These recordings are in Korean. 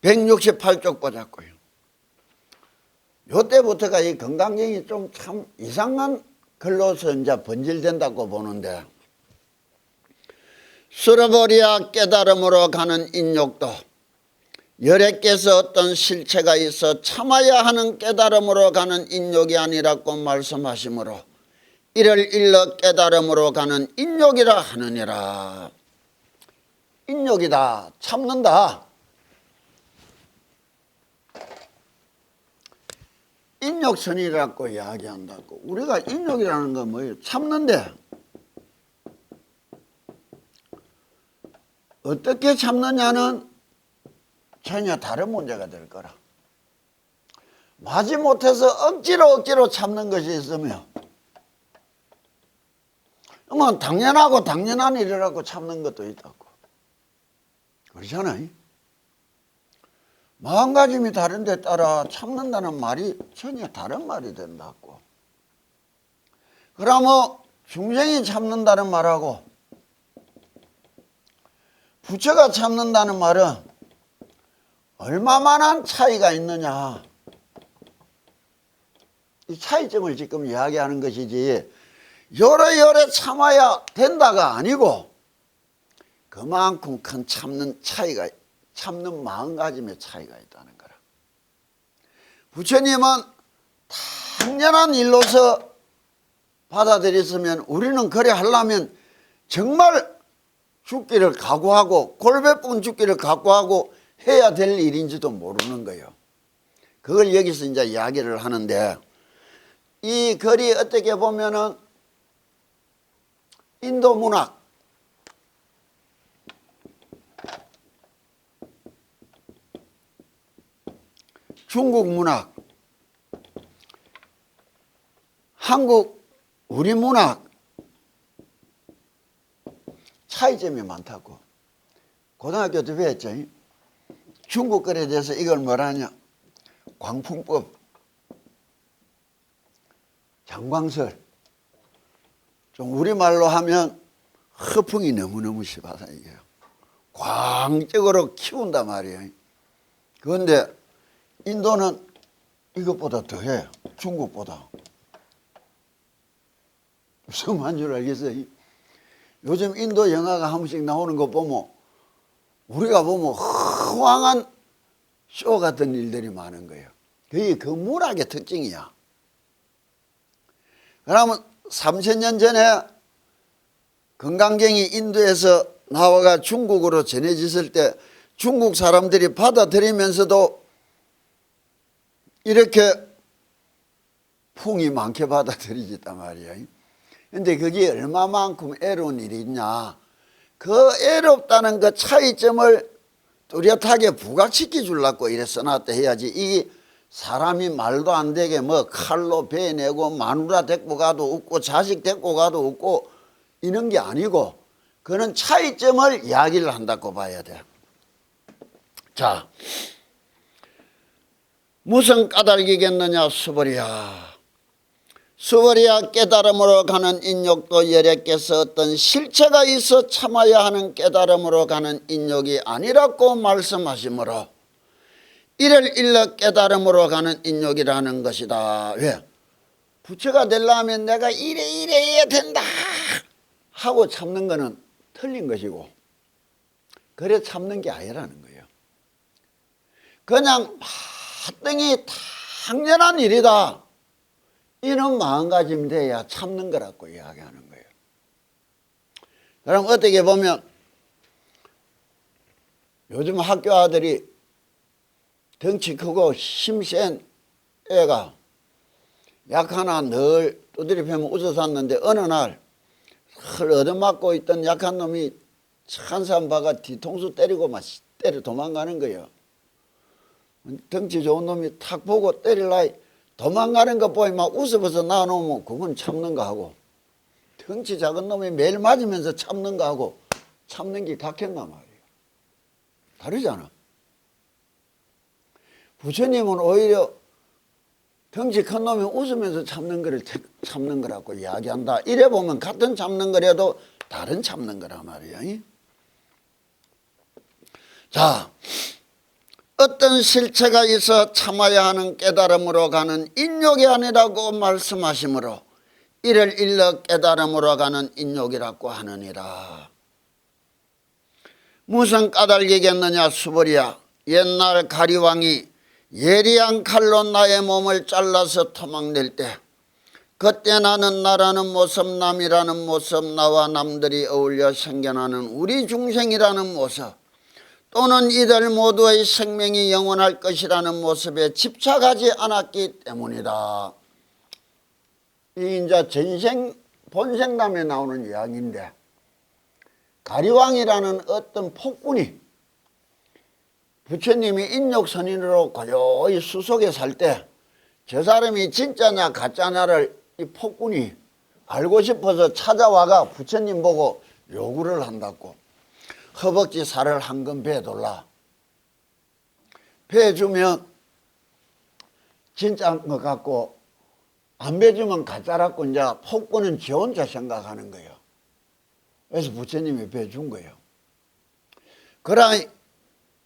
168쪽 보자고요. 요때부터가 이 건강경이 좀 참 이상한 글로서 이제 번질된다고 보는데, 쓸어버려야 깨달음으로 가는 인욕도 열애께서 어떤 실체가 있어 참아야 하는 깨달음으로 가는 인욕이 아니라고 말씀하시므로 이를 일러 깨달음으로 가는 인욕이라 하느니라. 인욕이다, 참는다. 인욕선이라고 이야기한다고. 우리가 인욕이라는 건 뭐예요? 참는데 어떻게 참느냐는 전혀 다른 문제가 될 거라. 마지못해서 억지로 참는 것이 있으면 뭐 당연하고 당연한 일이라고 참는 것도 있다고. 그렇잖아요. 마음가짐이 다른 데 따라 참는다는 말이 전혀 다른 말이 된다고. 그러면 중생이 참는다는 말하고 부처가 참는다는 말은 얼마만한 차이가 있느냐, 이 차이점을 지금 이야기하는 것이지 요래요래 참아야 된다가 아니고 그만큼 큰 참는 마음가짐의 차이가 있다는 거라. 부처님은 당연한 일로서 받아들였으면 우리는 그래 하려면 정말 죽기를 각오하고 골배뿐 죽기를 각오하고 해야 될 일인지도 모르는 거예요. 그걸 여기서 이제 이야기를 하는데, 이 글이 어떻게 보면은 인도 문학, 중국 문학, 한국 우리 문학 차이점이 많다고. 고등학교 때 배웠죠. 중국 글에 대해서 이걸 뭐라 하냐, 광풍법, 장광설. 좀 우리말로 하면 허풍이 너무너무 심하다 이게요. 광적으로 키운단 말이에요. 그런데 인도는 이것보다 더해. 중국보다. 무슨 말인 줄 알겠어요? 요즘 인도 영화가 한 번씩 나오는 거 보면 우리가 보면 허황한 쇼 같은 일들이 많은 거예요. 그게 그 문학의 특징이야. 그러면 3000년 전에 건강경이 인도에서 나와가 중국으로 전해졌을 때 중국 사람들이 받아들이면서도 이렇게 풍이 많게 받아들이졌단 말이야. 근데 그게 얼마만큼 애로운 일이냐, 그 애롭다는 그 차이점을 뚜렷하게 부각시켜 주려고 이래 써놨다 해야지. 이 사람이 말도 안 되게 뭐 칼로 베내고 마누라 데리고 가도 없고 자식 데리고 가도 없고 이런 게 아니고, 그는 차이점을 이야기를 한다고 봐야 돼. 자, 무슨 까닭이겠느냐. 수버리야 깨달음으로 가는 인욕도 열애께서 어떤 실체가 있어 참아야 하는 깨달음으로 가는 인욕이 아니라고 말씀하시므로 이를 일러 깨달음으로 가는 인욕이라는 것이다. 왜? 부처가 되려면 내가 이래 해야 된다 하고 참는 거는 틀린 것이고, 그래 참는 게 아니라는 거예요. 그냥 마땅히 당연한 일이다 이런 마음가짐 돼야 참는 거라고 이야기하는 거예요. 그럼 어떻게 보면 요즘 학교 아들이 덩치 크고 힘센 애가 약 하나 늘 두드려 패면 웃어 샀는데 어느 날 얻어맞고 있던 약한 놈이 착한 사람 봐가 뒤통수 때리고 막 때려 도망가는 거예요. 덩치 좋은 놈이 탁 보고 때릴라 도망가는 거 보이 막 웃어서 나오면 그건 참는 거 하고, 덩치 작은 놈이 매일 맞으면서 참는 거 하고 참는 게 같겠나 말이에요. 다르잖아. 부처님은 오히려 덩치 큰 놈이 웃으면서 참는 거를 참는 거라고 이야기한다. 이래 보면 같은 참는 거라도 다른 참는 거란 말이야. 자, 어떤 실체가 있어 참아야 하는 깨달음으로 가는 인욕이 아니라고 말씀하시므로 이를 일러 깨달음으로 가는 인욕이라고 하느니라. 무슨 까닭이겠느냐 수벌이야. 옛날 가리왕이 예리한 칼로 나의 몸을 잘라서 토막낼 때 그때 나는 나라는 모습, 남이라는 모습, 나와 남들이 어울려 생겨나는 우리 중생이라는 모습, 또는 이들 모두의 생명이 영원할 것이라는 모습에 집착하지 않았기 때문이다. 이 이제 전생 본생담에 나오는 이야기인데, 가리왕이라는 어떤 폭군이 부처님이 인욕선인으로 고요히 수속에 살 때 저 사람이 진짜냐 가짜냐를 이 폭군이 알고 싶어서 찾아와가 부처님 보고 요구를 한다고. 허벅지 살을 한 건 베어달라. 베어주면 진짜인 것 같고 안 베어주면 가짜라고 이제 폭군은 지 혼자 생각하는 거예요. 그래서 부처님이 베어준 거예요. 그러나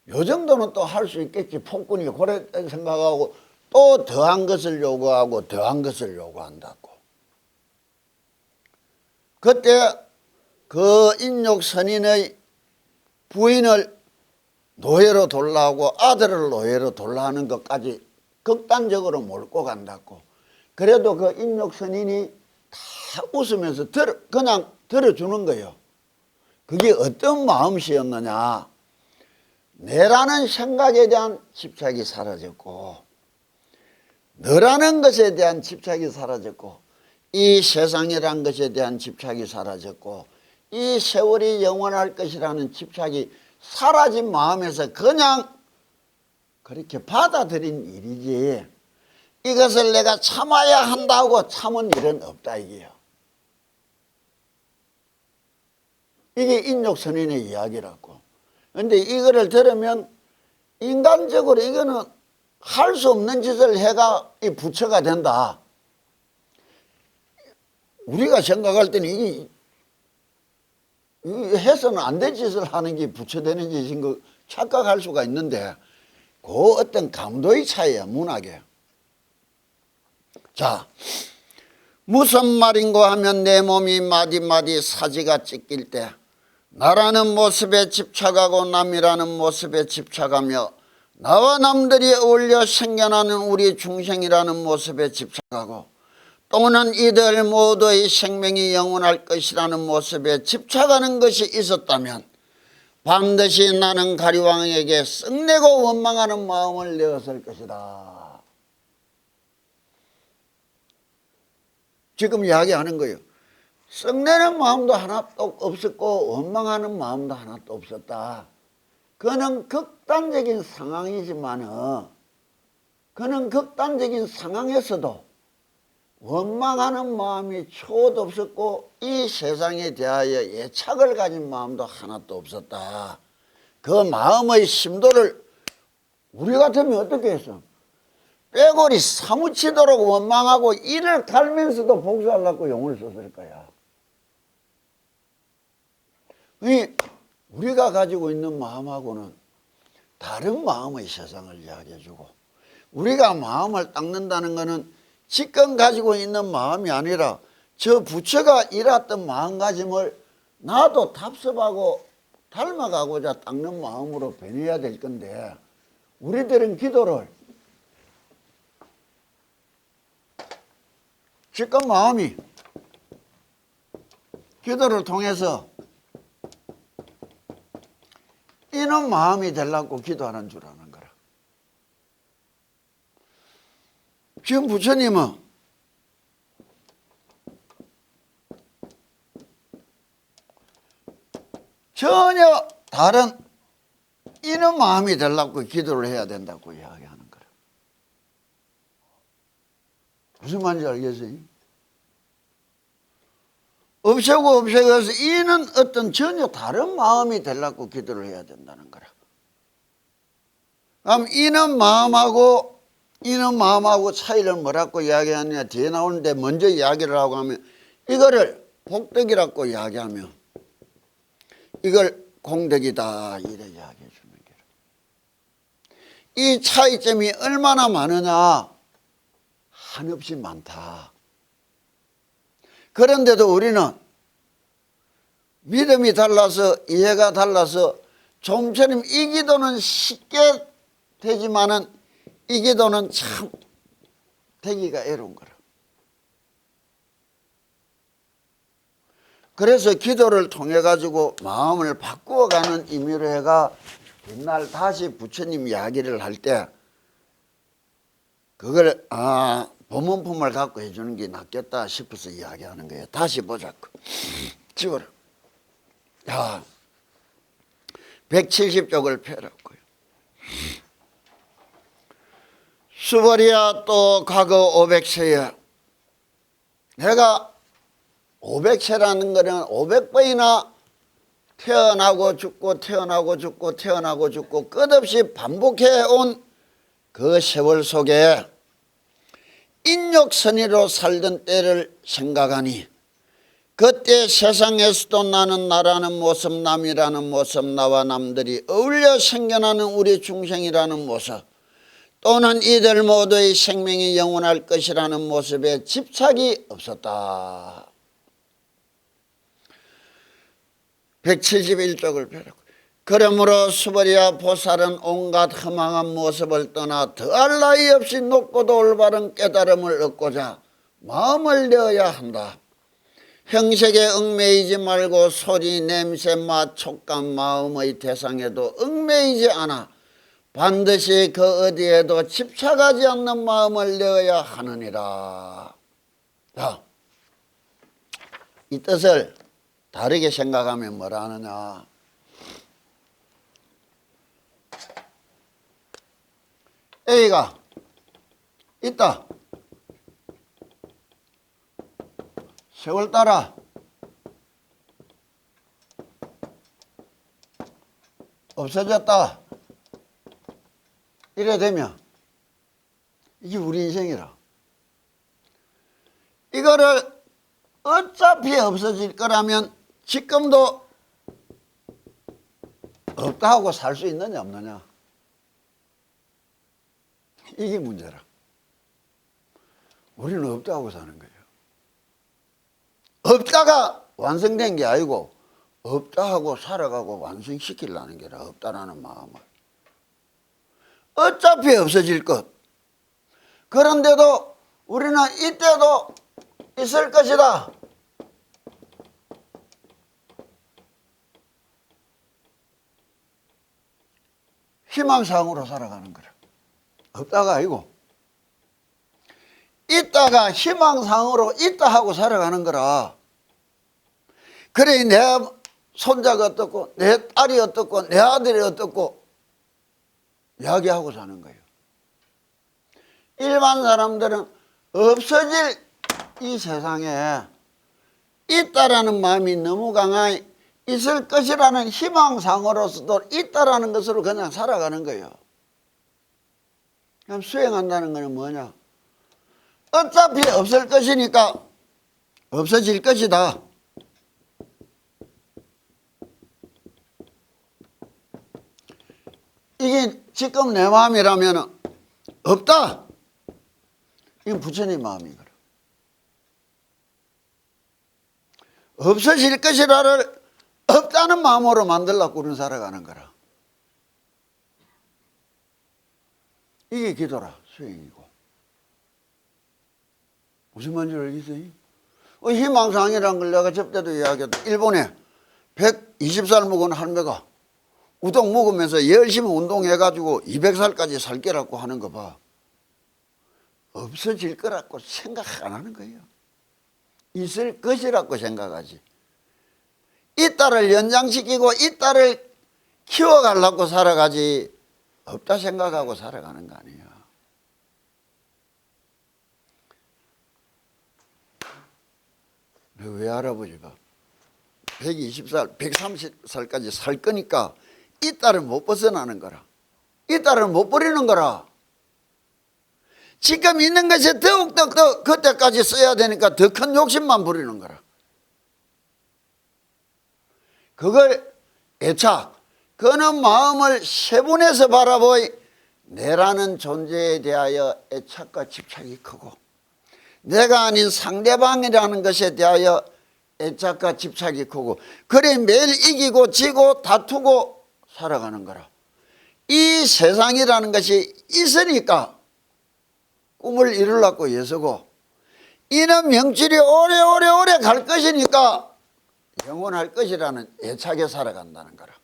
요 정도는 또 할 수 있겠지. 폭군이 그래 생각하고 또 더한 것을 요구하고 더한 것을 요구한다고. 그때 그 인욕선인의 부인을 노예로 돌라 하고 아들을 노예로 돌라 하는 것까지 극단적으로 몰고 간다고. 그래도 그 인욕선인이 다 웃으면서 그냥 들어주는 거예요. 그게 어떤 마음씨였느냐. 내라는 생각에 대한 집착이 사라졌고, 너라는 것에 대한 집착이 사라졌고, 이 세상이란 것에 대한 집착이 사라졌고, 이 세월이 영원할 것이라는 집착이 사라진 마음에서 그냥 그렇게 받아들인 일이지, 이것을 내가 참아야 한다고 참은 일은 없다 이게요. 이게 인욕선인의 이야기라고. 그런데 이거를 들으면 인간적으로 이거는 할 수 없는 짓을 해가 이 부처가 된다. 우리가 생각할 때는 이게 해서는 안 될 짓을 하는 게 부처 되는 짓인 거 착각할 수가 있는데, 그 어떤 감도의 차이야, 문학에. 자, 무슨 말인고 하면 내 몸이 마디마디 사지가 찢길 때 나라는 모습에 집착하고 남이라는 모습에 집착하며 나와 남들이 어울려 생겨나는 우리 중생이라는 모습에 집착하고 또는 이들 모두의 생명이 영원할 것이라는 모습에 집착하는 것이 있었다면 반드시 나는 가리왕에게 썩내고 원망하는 마음을 내었을 것이다. 지금 이야기하는 거예요. 썩내는 마음도 하나도 없었고 원망하는 마음도 하나도 없었다. 그는 극단적인 상황이지만 그는 극단적인 상황에서도 원망하는 마음이 초도 없었고 이 세상에 대하여 애착을 가진 마음도 하나도 없었다. 그 마음의 심도를 우리 같으면 어떻게 했어? 빼골이 사무치도록 원망하고 이를 갈면서도 복수하려고 용을 썼을 거야. 우리가 가지고 있는 마음하고는 다른 마음의 세상을 이야기해주고, 우리가 마음을 닦는다는 것은 지금 가지고 있는 마음이 아니라 저 부처가 이뤘던 마음가짐을 나도 답습하고 닮아가고자 닦는 마음으로 변해야 될 건데, 우리들은 기도를 지금 마음이 기도를 통해서 이런 마음이 되려고 기도하는 줄 아는 거라. 지금 부처님은 전혀 다른 이런 마음이 되려고 기도를 해야 된다고 이야기하는 거라. 무슨 말인지 알겠어요? 없애고 해서 이는 어떤 전혀 다른 마음이 되려고 기도를 해야 된다는 거라. 그럼 이는 마음하고 차이를 뭐라고 이야기하느냐 뒤에 나오는데, 먼저 이야기를 하고 하면 이거를 복덕이라고 이야기하면 이걸 공덕이다 이래 이야기해 주는 거라. 이 차이점이 얼마나 많으냐? 한없이 많다. 그런데도 우리는 믿음이 달라서 이해가 달라서 좀처럼 이 기도는 쉽게 되지만은 이 기도는 참 되기가 어려운 거라. 그래서 기도를 통해 가지고 마음을 바꾸어가는 의미로 해가 옛날 다시 부처님 이야기를 할 때 그걸 법문품을 갖고 해주는 게 낫겠다 싶어서 이야기하는 거예요. 다시 보자고. 찍어라. 야, 170쪽을 펴라고요. 수벌이야 또 과거 500세야. 내가 500세라는 거는 500번이나 태어나고 죽고 태어나고 죽고 태어나고 죽고 끝없이 반복해온 그 세월 속에 인욕선의로 살던 때를 생각하니 그때 세상에서도 나는 나라는 모습, 남이라는 모습, 나와 남들이 어울려 생겨나는 우리 중생이라는 모습, 또는 이들 모두의 생명이 영원할 것이라는 모습에 집착이 없었다. 171쪽을 펴라고. 그러므로 수벌이야 보살은 온갖 허망한 모습을 떠나 더할 나위 없이 높고도 올바른 깨달음을 얻고자 마음을 내어야 한다. 형색에 얽매이지 말고 소리, 냄새, 맛, 촉감, 마음의 대상에도 얽매이지 않아 반드시 그 어디에도 집착하지 않는 마음을 내어야 하느니라. 자, 이 뜻을 다르게 생각하면 뭐라 하느냐. A가 있다. 세월 따라 없어졌다. 이래 되면 이게 우리 인생이라. 이거를 어차피 없어질 거라면 지금도 없다 하고 살 수 있느냐 없느냐. 이게 문제라. 우리는 없다 하고 사는 거예요. 없다가 완성된 게 아니고 없다 하고 살아가고 완성시키려는 게라. 없다라는 마음을. 어차피 없어질 것. 그런데도 우리는 이때도 있을 것이다. 희망상으로 살아가는 거라. 없다가 아니고 있다가 희망상으로 있다 하고 살아가는 거라. 그래 내 손자가 어떻고 내 딸이 어떻고 내 아들이 어떻고 이야기하고 사는 거예요. 일반 사람들은 없어질 이 세상에 있다라는 마음이 너무 강하니 있을 것이라는 희망상으로서도 있다라는 것으로 그냥 살아가는 거예요. 그럼 수행한다는 것은 뭐냐? 어차피 없을 것이니까 없어질 것이다. 이게 지금 내 마음이라면 없다. 이건 부처님 마음이거든. 없어질 것이라를 없다는 마음으로 만들려고 우리는 살아가는 거라. 이게 기도라. 수행이고. 무슨 말인지 알겠어요? 희망상이라는 걸 내가 접대도 이야기했다. 일본에 120살 먹은 할매가 우동 먹으면서 열심히 운동해가지고 200살까지 살 거라고 하는 거 봐. 없어질 거라고 생각 안 하는 거예요. 있을 것이라고 생각하지. 이따를 연장시키고 이따를 키워가려고 살아가지 없다 생각하고 살아가는 거 아니에요. 너 외할아버지가 120살, 130살까지 살 거니까 이따를 못 벗어나는 거라. 이따를 못 버리는 거라. 지금 있는 것이 더욱더 그때까지 써야 되니까 더 큰 욕심만 부리는 거라. 그걸 애착, 그는 마음을 세분해서 바라보이 내라는 존재에 대하여 애착과 집착이 크고 내가 아닌 상대방이라는 것에 대하여 애착과 집착이 크고 그래 매일 이기고 지고 다투고 살아가는 거라. 이 세상이라는 것이 있으니까 꿈을 이루려고 애쓰고 이는 명줄이 오래오래 갈 것이니까 영원할 것이라는 애착에 살아간다는 거라.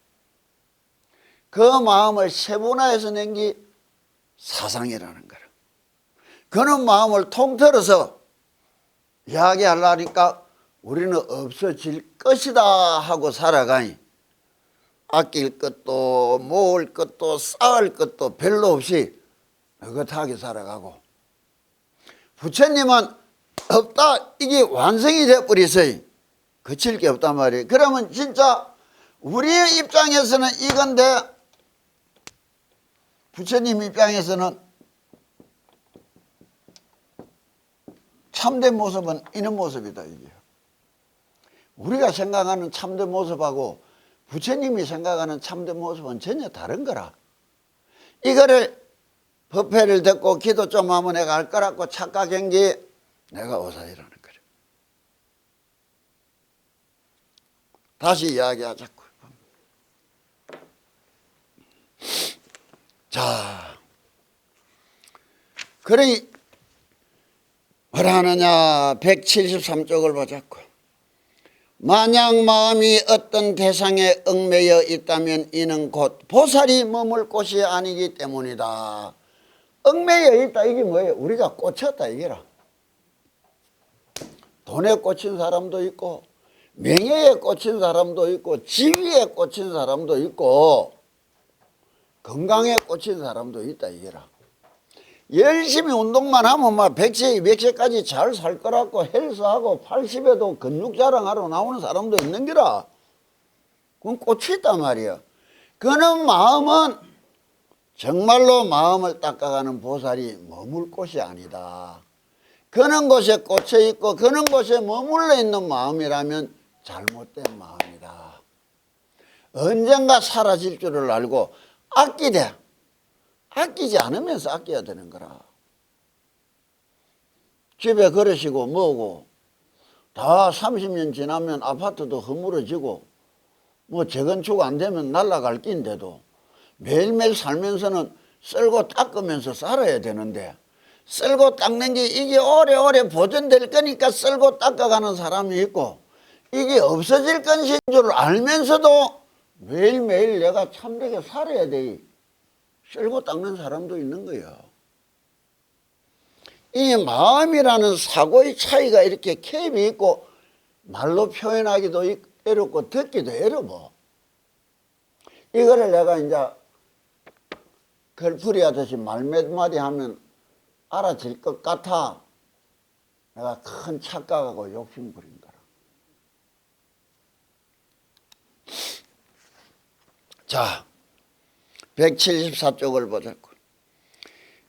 그 마음을 세분화해서 낸 게 사상이라는 거라. 그런 마음을 통틀어서 이야기하려니까 우리는 없어질 것이다 하고 살아가니 아낄 것도 모을 것도 쌓을 것도 별로 없이 느긋하게 살아가고 부처님은 없다 이게 완성이 되어버렸어요. 그칠 게 없단 말이에요. 그러면 진짜 우리의 입장에서는 이건데 부처님 입장에서는 참된 모습은 이런 모습이다 이게. 우리가 생각하는 참된 모습하고 부처님이 생각하는 참된 모습은 전혀 다른 거라. 이거를 법회를 듣고 기도 좀 하면 내가 알 거라고 착각한 게 내가 오사이라는 거죠. 다시 이야기하자고. 자, 그러니 뭐라 하느냐 173쪽을 보자고. 만약 마음이 어떤 대상에 얽매여 있다면 이는 곧 보살이 머물 곳이 아니기 때문이다. 얽매여 있다 이게 뭐예요? 우리가 꽂혔다 이게라. 돈에 꽂힌 사람도 있고 명예에 꽂힌 사람도 있고 지위에 꽂힌 사람도 있고 건강에 꽂힌 사람도 있다 이게라. 열심히 운동만 하면 막 100세, 200세까지 잘 살 거라고 헬스하고 80에도 근육 자랑하러 나오는 사람도 있는 게라. 그건 꽂혀 있단 말이야. 그는 마음은 정말로 마음을 닦아가는 보살이 머물 곳이 아니다. 그런 곳에 꽂혀 있고 그런 곳에 머물러 있는 마음이라면 잘못된 마음이다. 언젠가 사라질 줄을 알고 아끼되 아끼지 않으면서 아껴야 되는 거라. 집에 그러시고 뭐고 다 30년 지나면 아파트도 허물어지고 뭐 재건축 안 되면 날아갈 낀데도 매일매일 살면서는 쓸고 닦으면서 살아야 되는데 쓸고 닦는 게 이게 오래오래 보존될 거니까 쓸고 닦아가는 사람이 있고 이게 없어질 것인 줄 알면서도 매일매일 내가 참되게 살아야 돼. 쓸고 닦는 사람도 있는 거야. 이 마음이라는 사고의 차이가 이렇게 캡이 있고 말로 표현하기도 어렵고 듣기도 어려워. 이거를 내가 이제 글풀이 하듯이 말 몇 마디 하면 알아질 것 같아. 내가 큰 착각하고 욕심 부린 거라. 자, 174쪽을 보자고.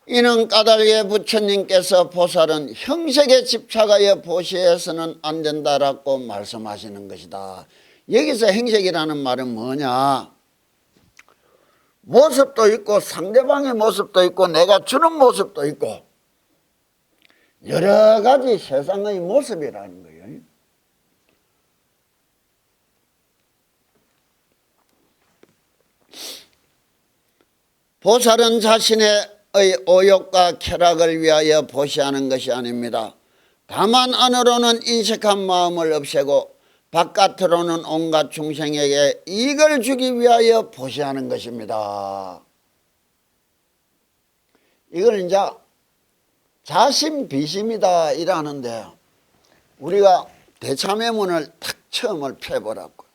이는 까닭에 부처님께서 보살은 형색에 집착하여 보시해서는 안 된다라고 말씀하시는 것이다. 여기서 형색이라는 말은 뭐냐? 모습도 있고 상대방의 모습도 있고 내가 주는 모습도 있고 여러 가지 세상의 모습이라는 거예요. 보살은 자신의 오욕과 쾌락을 위하여 보시하는 것이 아닙니다. 다만 안으로는 인색한 마음을 없애고 바깥으로는 온갖 중생에게 이익을 주기 위하여 보시하는 것입니다. 이걸 이제 자심비심이다 이라는데 우리가 대참회문을 탁 처음을 펴보라고.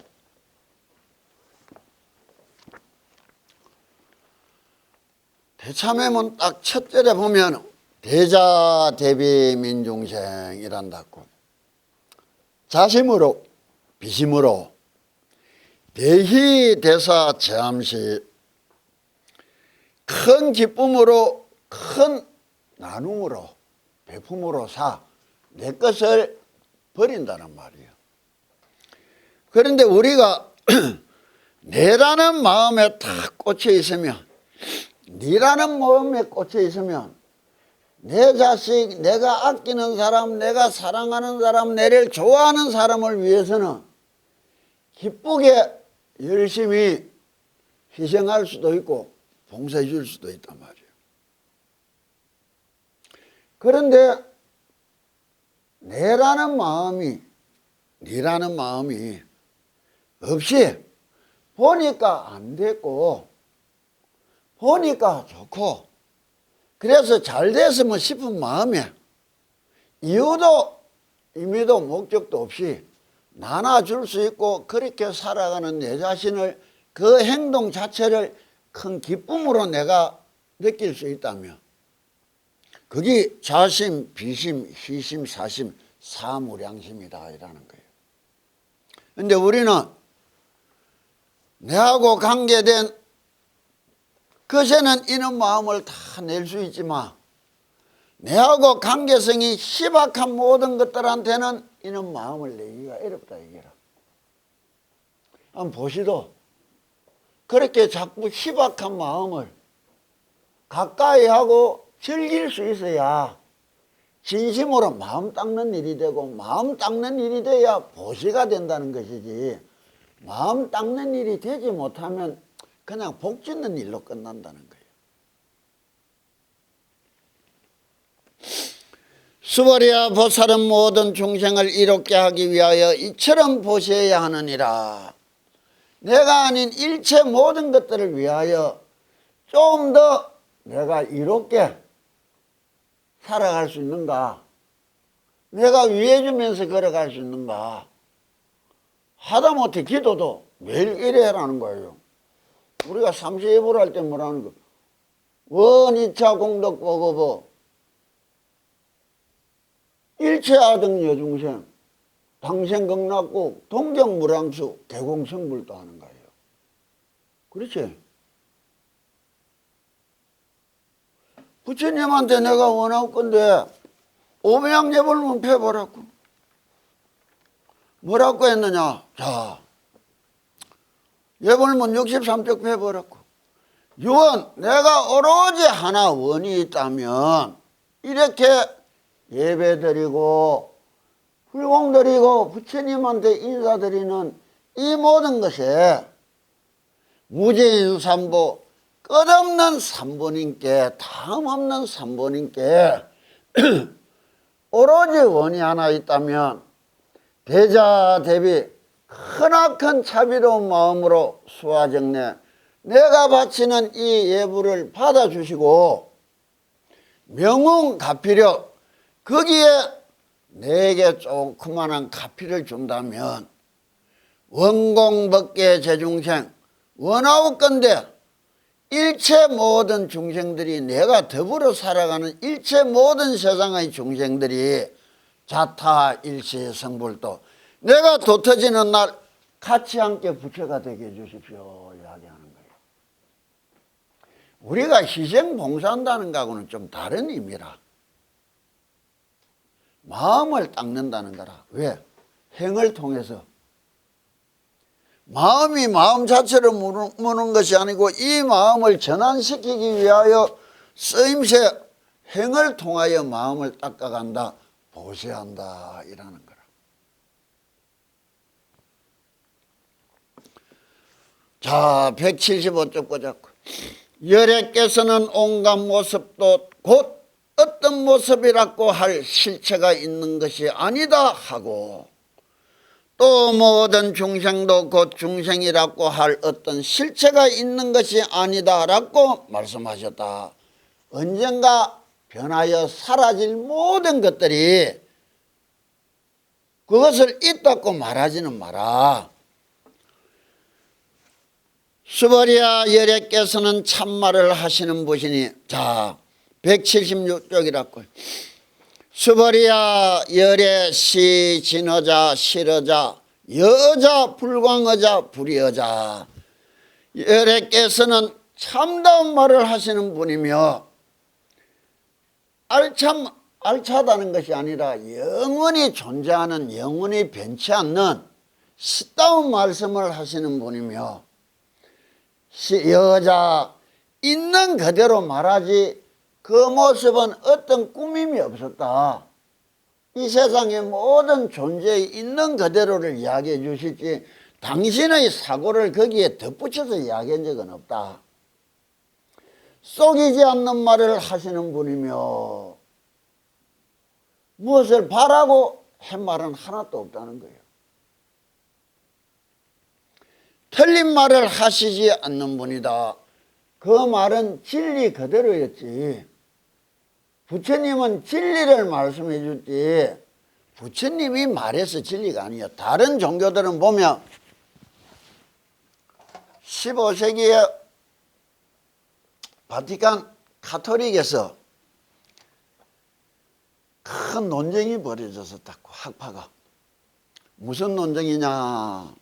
대참회문 딱 첫 절에 보면 대자 대비 민중생이란다고. 자심으로 비심으로 대희 대사 제함시 큰 기쁨으로 큰 나눔으로 배품으로 사 내 것을 버린다는 말이에요. 그런데 우리가 내라는 마음에 딱 꽂혀 있으면 니라는 마음에 꽂혀 있으면 내 자식, 내가 아끼는 사람, 내가 사랑하는 사람, 내를 좋아하는 사람을 위해서는 기쁘게 열심히 희생할 수도 있고 봉사해 줄 수도 있단 말이에요. 그런데 내라는 마음이, 니라는 마음이 없이 보니까 안 됐고 보니까 좋고 그래서 잘 됐으면 싶은 마음에 이유도 의미도 목적도 없이 나눠줄 수 있고 그렇게 살아가는 내 자신을 그 행동 자체를 큰 기쁨으로 내가 느낄 수 있다면 그게 자심, 비심, 희심, 사심, 사무량심이다 이라는 거예요. 그런데 우리는 내하고 관계된 것에는 이런 마음을 다 낼 수 있지만 내하고 관계성이 희박한 모든 것들한테는 이런 마음을 내기가 어렵다 이게라. 한번 보시도 그렇게 자꾸 희박한 마음을 가까이 하고 즐길 수 있어야 진심으로 마음 닦는 일이 되고 마음 닦는 일이 돼야 보시가 된다는 것이지 마음 닦는 일이 되지 못하면 그냥 복 짓는 일로 끝난다는 거예요. 수월이야 보살은 모든 중생을 이롭게 하기 위하여 이처럼 보셔야 하느니라. 내가 아닌 일체 모든 것들을 위하여 좀 더 내가 이롭게 살아갈 수 있는가, 내가 위해주면서 걸어갈 수 있는가, 하다못해 기도도 매일 이래라는 거예요. 우리가 삼시예불 할 때 뭐라는 거, 원이차 공덕보고보 일체아등 여중생 당생극락국 동경무량수 대공성불도 하는 거예요. 그렇지? 부처님한테 내가 원할 건데 오명예불문 펴보라고. 뭐라고 했느냐? 자, 예불문 63쪽 펴보라고. 유원, 내가 오로지 하나 원이 있다면 이렇게 예배드리고 불공드리고 부처님한테 인사드리는 이 모든 것에 무제인삼보 끝없는 삼보님께 다음없는 삼보님께 오로지 원이 하나 있다면 대자 대비 크나큰 자비로운 마음으로 수화정례 내가 바치는 이 예불을 받아주시고 명웅 가피력 거기에 내게 조그만한 가피를 준다면 원공법계 제중생 원하옵건대 일체 모든 중생들이 내가 더불어 살아가는 일체 모든 세상의 중생들이 자타 일시 성불도 내가 도터지는 날 같이 함께 부처가 되게 해주십시오 이야기하는 거예요. 우리가 희생 봉사한다는 거하고는 좀 다른 의미라. 마음을 닦는다는 거라. 왜? 행을 통해서. 마음이 마음 자체를 무는 것이 아니고 이 마음을 전환시키기 위하여 쓰임새 행을 통하여 마음을 닦아간다, 보시한다 이라는 거라. 자, 175쪽 보자고. 열애께서는 온갖 모습도 곧 어떤 모습이라고 할 실체가 있는 것이 아니다 하고 또 모든 중생도 곧 중생이라고 할 어떤 실체가 있는 것이 아니다라고 말씀하셨다. 언젠가 변하여 사라질 모든 것들이 그것을 있다고 말하지는 마라. 수벌이야 열애께서는 참말을 하시는 분이니 자 176쪽이라고. 수벌이야 열애 시 진어자 실어자 여자 불광어자 불의어자 열애께서는 참다운 말을 하시는 분이며 알차다는 것이 아니라 영원히 존재하는 영원히 변치 않는 시다운 말씀을 하시는 분이며 여자 있는 그대로 말하지 그 모습은 어떤 꾸밈이 없었다. 이 세상의 모든 존재의 있는 그대로를 이야기해 주시지 당신의 사고를 거기에 덧붙여서 이야기한 적은 없다. 속이지 않는 말을 하시는 분이며 무엇을 바라고 한 말은 하나도 없다는 거예요. 틀린 말을 하시지 않는 분이다. 그 말은 진리 그대로였지. 부처님은 진리를 말씀해 줬지 부처님이 말해서 진리가 아니에요. 다른 종교들은 보면 15세기에 바티칸 카톨릭에서 큰 논쟁이 벌어졌었다고. 학파가 무슨 논쟁이냐,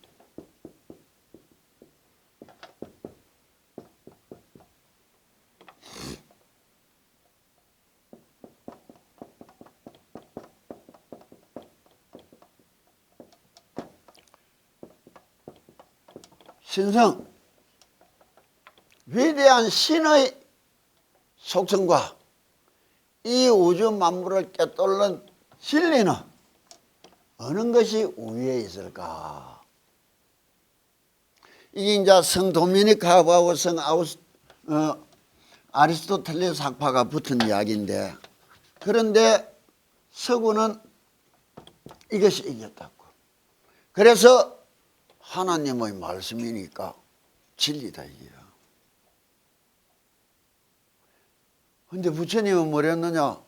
신성 위대한 신의 속성과 이 우주 만물을 꿰뚫는 진리는 어느 것이 우위에 있을까? 이게 이제 성 도미니카하고 성 아리스토텔레스 학파가 붙은 이야기인데, 그런데 서구는 이것이 이겼다고. 그래서 하나님의 말씀이니까 진리다 이게요. 근데 부처님은 뭐랬느냐?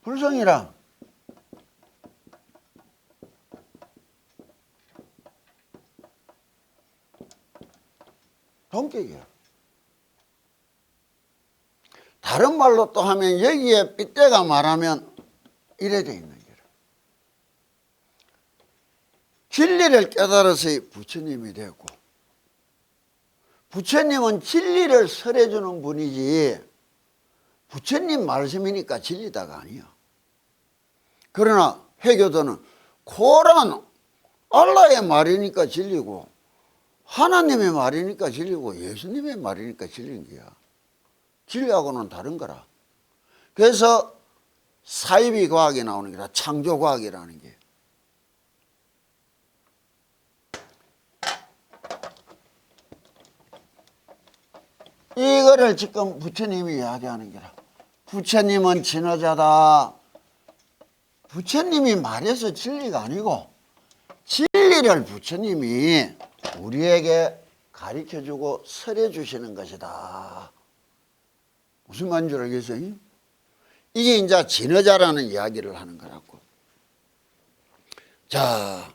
불성이라 동격이야. 다른 말로 또 하면 여기에 빗대가 말하면 이래 돼 있는 거예요. 진리를 깨달아서 부처님이 되고, 부처님은 진리를 설해주는 분이지 부처님 말씀이니까 진리다가 아니야. 그러나 회교도는 코란 알라의 말이니까 진리고 하나님의 말이니까 진리고 예수님의 말이니까 진리인 거야. 진리하고는 다른 거라. 그래서 사이비 과학이 나오는 거라. 창조 과학이라는 게. 이거를 지금 부처님이 이야기하는 거라. 부처님은 진화자다. 부처님이 말해서 진리가 아니고 진리를 부처님이 우리에게 가르쳐주고 설해주시는 것이다. 무슨 말인 줄 알겠어요? 이게 이제 진화자라는 이야기를 하는 거라고. 자,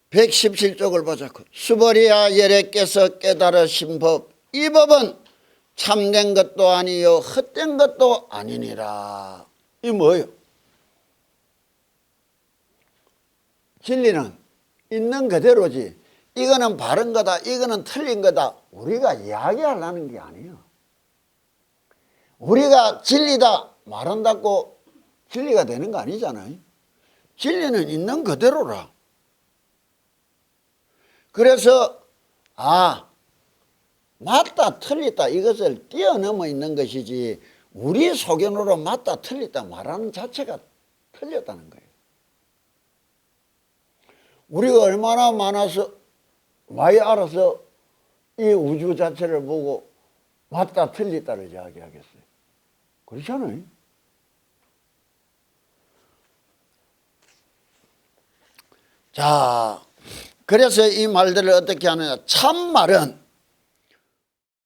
117쪽을 보자. 수보리야 열애께서 깨달으신 법, 이 법은 참된 것도 아니요 헛된 것도 아니니라. 이 뭐예요? 진리는 있는 그대로지 이거는 바른 거다 이거는 틀린 거다 우리가 이야기하려는 게 아니에요. 우리가 진리다 말한다고 진리가 되는 거 아니잖아요. 진리는 있는 그대로라. 그래서 맞다 틀리다 이것을 뛰어넘어 있는 것이지 우리 소견으로 맞다 틀리다 말하는 자체가 틀렸다는 거예요. 우리가 얼마나 많이 알아서 이 우주 자체를 보고 맞다 틀리다를 이야기하겠어요. 그렇잖아요. 자, 그래서 이 말들을 어떻게 하느냐. 참말은